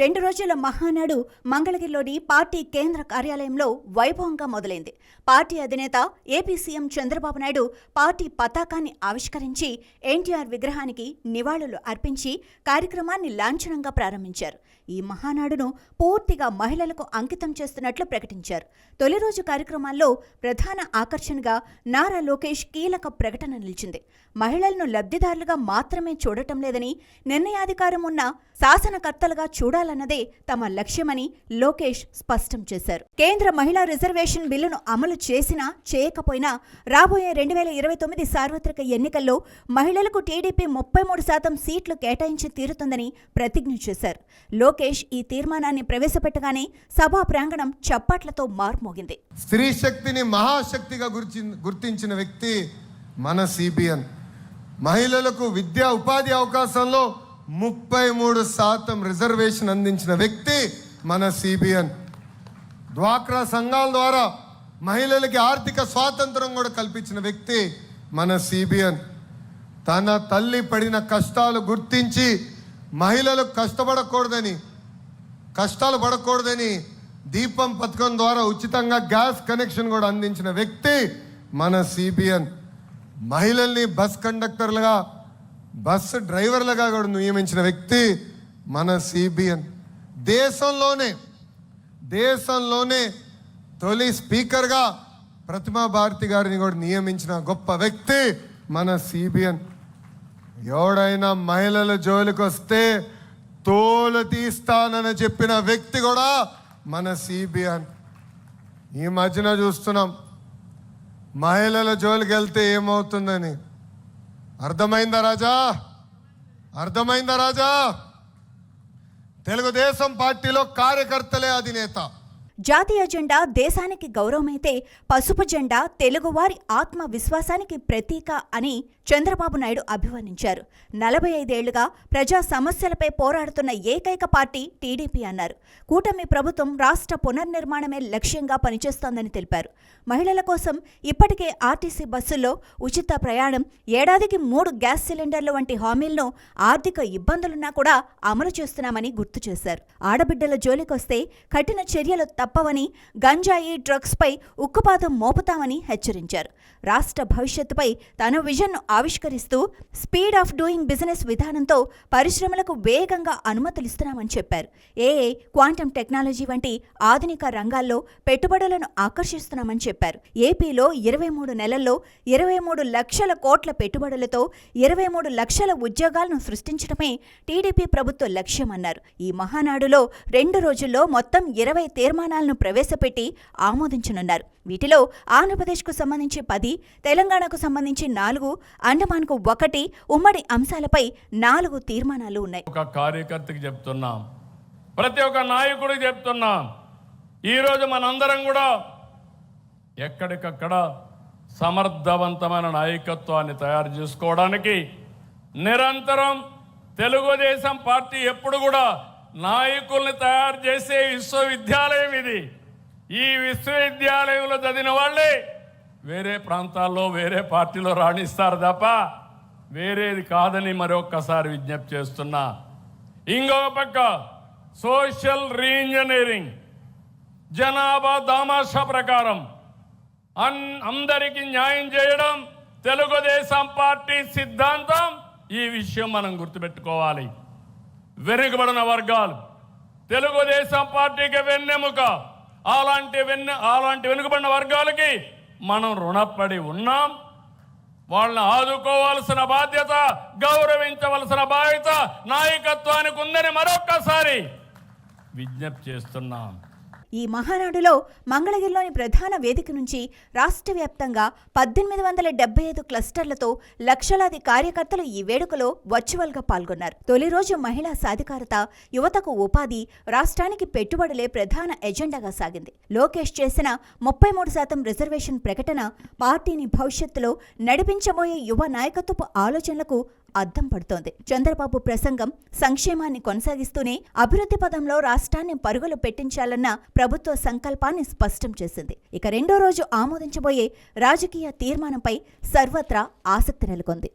2 రోజుల మహానాడు మంగళగిరిలోని పార్టీ కేంద్ర కార్యాలయంలో వైభవంగా మొదలైంది. పార్టీ అధినేత AP CM Chandrababu Naidu party పతాకాన్ని ఆవిష్కరించి ఎన్టీఆర్ విగ్రహానికి నివాళులు అర్పించి కార్యక్రమాన్ని లాంఛనంగా ప్రారంభించారు. ఈ మహానాడును పూర్తిగా మహిళలకు అంకితం చేస్తున్నట్లు ప్రకటించారు. తొలి రోజు కార్యక్రమాల్లో ప్రధాన ఆకర్షణగా నారా లోకేష్ కీలక ప్రకటన నిలిచింది. మహిళలను లబ్ధిదారులుగా మాత్రమే చూడటం లేదని, నిర్ణయాధికారం ఉన్న శాసనకర్తలుగా చూడాలన్నదే తమ లక్ష్యమని లోకేష్ స్పష్టం చేశారు. కేంద్ర మహిళా రిజర్వేషన్ బిల్లును అమలు చేసినా చేయకపోయినా రాబోయే 2029 సార్వత్రిక ఎన్నికల్లో మహిళలకు టీడీపీ 33% సీట్లు కేటాయించి తీరుతుందని ప్రతిజ్ఞ చేశారు. లోకేష్ ఈ తీర్మానాన్ని ప్రవేశపెట్టగానే సభా ప్రాంగణం చప్పట్లతో మార్మోగింది. స్త్రీ శక్తిని మహాశక్తిగా గుర్తించిన వ్యక్తి మన సిబిఎన్. మహిళలకు విద్యా ఉపాధి అవకాశంలో 33% రిజర్వేషన్ అందించిన వ్యక్తి మన సిబిఎన్. డ్వాక్రా సంఘాల ద్వారా మహిళలకి ఆర్థిక స్వాతంత్రం కూడా కల్పించిన వ్యక్తి మన సిబిఎన్. తన తల్లి పడిన కష్టాలు గుర్తించి మహిళలు కష్టాలు పడకూడదని దీపం పథకం ద్వారా ఉచితంగా గ్యాస్ కనెక్షన్ కూడా అందించిన వ్యక్తి మన సిబిఎన్. మహిళల్ని బస్ కండక్టర్లుగా, బస్సు డ్రైవర్లుగా కూడా నియమించిన వ్యక్తి మన సిబిఎన్. దేశంలోనే తొలి స్పీకర్గా ప్రతిమా భారతి గారిని కూడా నియమించిన గొప్ప వ్యక్తి మన సిబిఎన్. ఎవడైనా మహిళల జోలికి వస్తే తోలు తీస్తానని చెప్పిన వ్యక్తి కూడా మన సిబిఎన్. ఈ మధ్యన చూస్తున్నాం మహిళల జోలికి వెళ్తే ఏమవుతుందని. అర్థమైందా రాజా? తెలుగుదేశం పార్టీలో కార్యకర్తలే అధినేత. జాతీయ జెండా దేశానికి గౌరవమైతే పసుపు జెండా తెలుగువారి ఆత్మ విశ్వాసానికి ప్రతీక అని చంద్రబాబు నాయుడు అభివర్ణించారు. 45 ఏళ్లుగా ప్రజా సమస్యలపై పోరాడుతున్న ఏకైక పార్టీ టీడీపీ అన్నారు. కూటమి ప్రభుత్వం రాష్ట్ర పునర్నిర్మాణమే లక్ష్యంగా పనిచేస్తోందని తెలిపారు. మహిళల కోసం ఇప్పటికే ఆర్టీసీ బస్సుల్లో ఉచిత ప్రయాణం, ఏడాదికి 3 గ్యాస్ సిలిండర్లు వంటి హామీలను ఆర్థిక ఇబ్బందులున్నా కూడా అమలు చేస్తున్నామని గుర్తు చేశారు. ఆడబిడ్డల జోలికొస్తే కఠిన చర్యలు తప్పవని, గంజాయి, డ్రగ్స్పై ఉక్కుపాదం మోపుతామని హెచ్చరించారు. రాష్ట్ర భవిష్యత్తుపై తన విజన్ను ఆవిష్కరిస్తూ స్పీడ్ ఆఫ్ డూయింగ్ బిజినెస్ విధానంతో పరిశ్రమలకు వేగంగా అనుమతులిస్తున్నామని చెప్పారు. ఏఐ, క్వాంటమ్ టెక్నాలజీ వంటి ఆధునిక రంగాల్లో పెట్టుబడులను ఆకర్షిస్తున్నామని చెప్పారు. ఏపీలో 23 నెలల్లో 23 లక్షల కోట్ల పెట్టుబడులతో 23 లక్షల ఉద్యోగాలను సృష్టించడమే టీడీపీ ప్రభుత్వ లక్ష్యమన్నారు. ఈ మహానాడులో 2 రోజుల్లో మొత్తం 20 తీర్మానాలను ప్రవేశపెట్టి ఆమోదించనున్నారు. వీటిలో ఆంధ్రప్రదేశ్కు సంబంధించి 10, తెలంగాణకు సంబంధించి 4, అండమాన్కు 1 ఉమ్మడి అంశాలపై 4 తీర్మానాలు ఉన్నాయి. ఒక కార్యకర్తకి చెప్తున్నాం, ప్రతి ఒక్క నాయకుడికి చెప్తున్నాం, ఈరోజు మనందరం కూడా ఎక్కడికక్కడ సమర్థవంతమైన నాయకత్వాన్ని తయారు చేసుకోవడానికి నిరంతరం తెలుగుదేశం పార్టీ ఎప్పుడు కూడా నాయకుల్ని తయారు చేసే విశ్వవిద్యాలయం ఇది. ఈ విశ్వవిద్యాలయంలో చదివిన వాళ్ళే వేరే ప్రాంతాల్లో, వేరే పార్టీలో రాణిస్తారు తప్ప వేరేది కాదని మరొక్కసారి విజ్ఞప్తి చేస్తున్నా. ఇంకొక పక్క సోషల్ రీఇంజనీరింగ్, జనాభా దామాషా ప్రకారం అందరికీ న్యాయం చేయడం తెలుగుదేశం పార్టీ సిద్ధాంతం. ఈ విషయం మనం గుర్తుపెట్టుకోవాలి. వెనుకబడిన వర్గాలు తెలుగుదేశం పార్టీకి వెన్నెముక. అలాంటి వెనుకబడిన వర్గాలకి మనం రుణపడి ఉన్నాం. వాళ్ళని ఆదుకోవాల్సిన బాధ్యత, గౌరవించవలసిన బాధ్యత నాయకత్వానికి ఉందని మరొక్కసారి విజ్ఞప్తి చేస్తున్నాం. ఈ మహానాడులో మంగళగిరిలోని ప్రధాన వేదిక నుంచి రాష్ట్ర వ్యాప్తంగా 1875 క్లస్టర్లతో లక్షలాది కార్యకర్తలు ఈ వేడుకలో వర్చువల్గా పాల్గొన్నారు. తొలి రోజు మహిళా సాధికారత, యువతకు ఉపాధి, రాష్ట్రానికి పెట్టుబడులే ప్రధాన ఎజెండాగా సాగింది. లోకేష్ చేసిన 33% రిజర్వేషన్ ప్రకటన పార్టీని భవిష్యత్తులో నడిపించబోయే యువ నాయకత్వపు ఆలోచనలకు అద్దం పడుతోంది. చంద్రబాబు ప్రసంగం సంక్షేమాన్ని కొనసాగిస్తూనే అభివృద్ధి పదంలో రాష్ట్రాన్ని పరుగులు పెట్టించాలన్న ప్రభుత్వ సంకల్పాన్ని స్పష్టం చేసింది. ఇక 2వ రోజు ఆమోదించబోయే రాజకీయ తీర్మానంపై సర్వత్రా ఆసక్తి నెలకొంది.